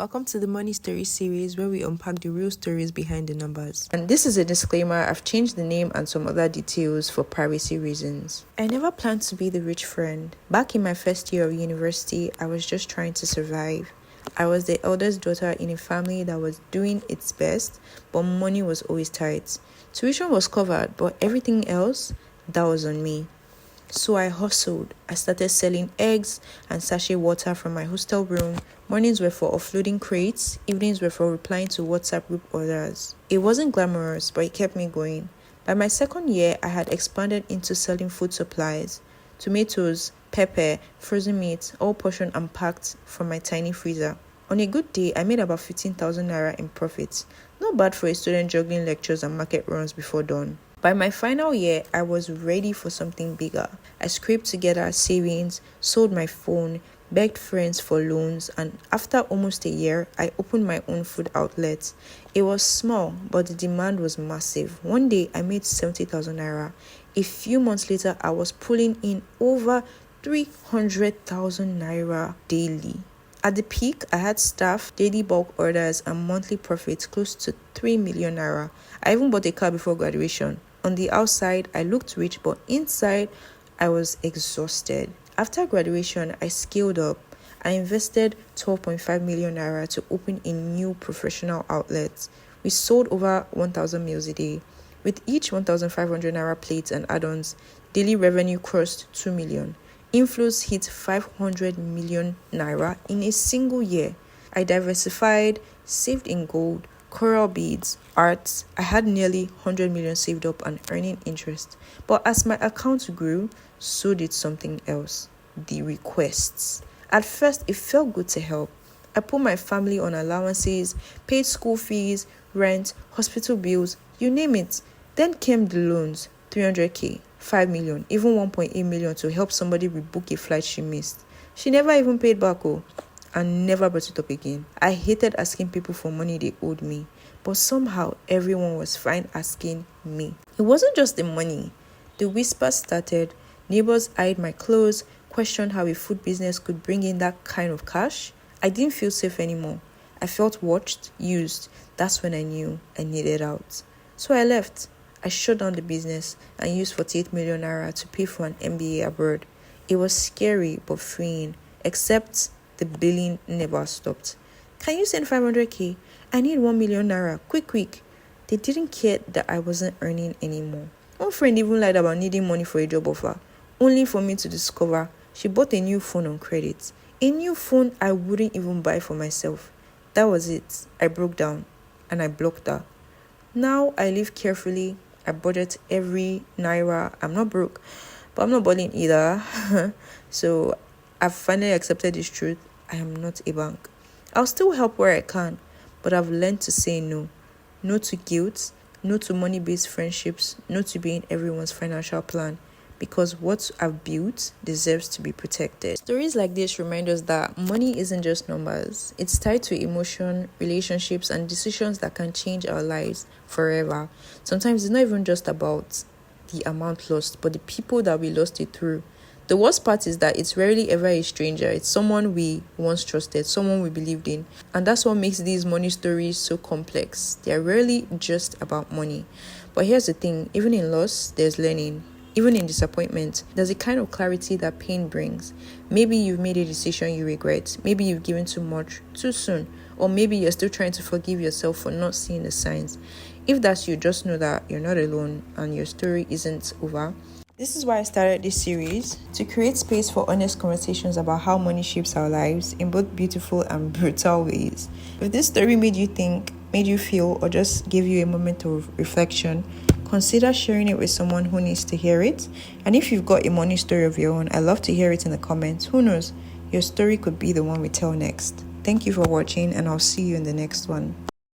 Welcome to the Money Story series where we unpack the real stories behind the numbers. And this is a disclaimer, I've changed the name and some other details for privacy reasons. I never planned to be the rich friend. Back in my first year of university, I was just trying to survive. I was the eldest daughter in a family that was doing its best, but money was always tight. Tuition was covered, but everything else, that was on me. So I hustled. I started selling eggs and sachet water from my hostel room. Mornings were for offloading crates. Evenings were for replying to WhatsApp group orders. It wasn't glamorous, but it kept me going. By my second year, I had expanded into selling food supplies. Tomatoes, pepper, frozen meat, all portioned and packed from my tiny freezer. On a good day, I made about 15,000 naira in profits. Not bad for a student juggling lectures and market runs before dawn. By my final year, I was ready for something bigger. I scraped together savings, sold my phone, begged friends for loans, and after almost a year, I opened my own food outlet. It was small, but the demand was massive. One day, I made 70,000 naira. A few months later, I was pulling in over 300,000 naira daily. At the peak, I had staff, daily bulk orders, and monthly profits close to 3 million naira. I even bought a car before graduation. On the outside, I looked rich, but inside, I was exhausted. After graduation, I scaled up. I invested 12.5 million naira to open a new professional outlet. We sold over 1,000 meals a day. With each 1,500 naira plates and add-ons, daily revenue crossed 2 million. Inflows hit 500 million naira in a single year. I diversified, saved in gold, coral beads, arts. I had nearly 100 million saved up and earning interest. But as my account grew, so did something else. The requests. At first, it felt good to help. I put my family on allowances, paid school fees, rent, hospital bills, you name it. Then came the loans, 300k, 5 million, even 1.8 million to help somebody rebook a flight she missed. She never even paid back, and never brought it up again. I hated asking people for money they owed me, but somehow everyone was fine asking me. It wasn't just the money. The whispers started. Neighbors eyed my clothes, questioned how a food business could bring in that kind of cash. I didn't feel safe anymore. I felt watched, used. That's when I knew I needed out. So I left. I shut down the business and used 48 million naira to pay for an MBA abroad. It was scary but freeing, except the billing never stopped. Can you send 500k? I need 1 million naira. Quick. They didn't care that I wasn't earning anymore. One friend even lied about needing money for a job offer, only for me to discover she bought a new phone on credit. A new phone I wouldn't even buy for myself. That was it. I broke down and I blocked her. Now I live carefully. I budget every naira. I'm not broke, but I'm not balling either. So I've finally accepted this truth. I am not a bank. I'll still help where I can, but I've learned to say no. No to guilt, no to money-based friendships, no to being everyone's financial plan, because what I've built deserves to be protected. Stories like this remind us that money isn't just numbers. It's tied to emotion, relationships, and decisions that can change our lives forever. Sometimes it's not even just about the amount lost, but the people that we lost it through. The worst part is that it's rarely ever a stranger. It's someone we once trusted, someone we believed in. And that's what makes these money stories so complex. They're rarely just about money. But here's the thing, even in loss, there's learning. Even in disappointment, there's a kind of clarity that pain brings. Maybe you've made a decision you regret. Maybe you've given too much too soon. Or maybe you're still trying to forgive yourself for not seeing the signs. If that's you, just know that you're not alone and your story isn't over. This is why I started this series, to create space for honest conversations about how money shapes our lives in both beautiful and brutal ways. If this story made you think, made you feel, or just gave you a moment of reflection, consider sharing it with someone who needs to hear it. And if you've got a money story of your own, I'd love to hear it in the comments. Who knows, your story could be the one we tell next. Thank you for watching, and I'll see you in the next one.